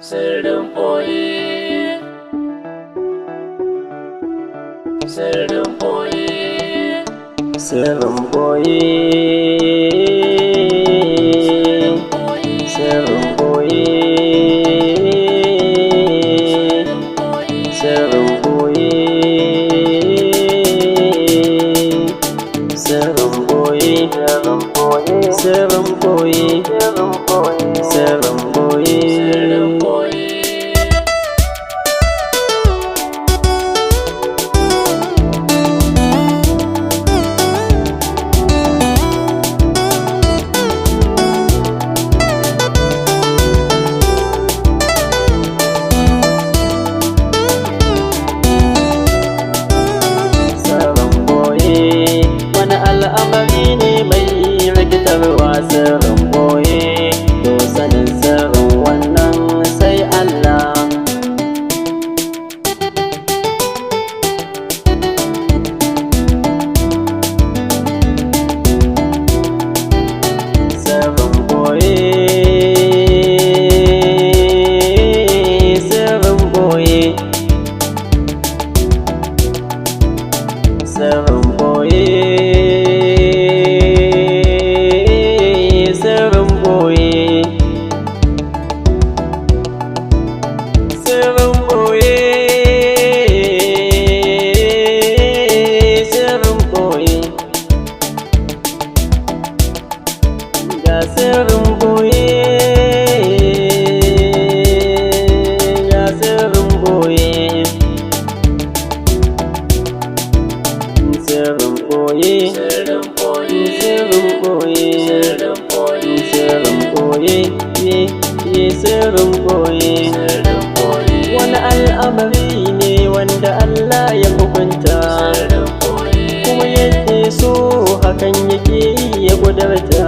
Sirrin ɓoye, sirrin ɓoye, sirrin ɓoye, sirrin ɓoye, sirrin ɓoye, sirrin ɓoye, sirrin ɓoye, sirrin ɓoye. Al'amari ne mai rikitarwa sirrin boye, to sanin sirrin wannan sai Allah. Sirrin boye, sirrin boye, sirrin boye. Sirrin ɓoye, sirrin ɓoye, sirrin ɓoye, ga sirrin ɓoye, ga sirrin ɓoye, sirrin ɓoye, sirrin ɓoye, sirrin ɓoye, sirrin ɓoye, sirrin ɓoye, sirrin ɓoye. sirrin ɓoye, Wani al'amari ne wanda Allah ya hukunta, sirrin ɓoye, kuma yadda so hakan yake ya gudarta.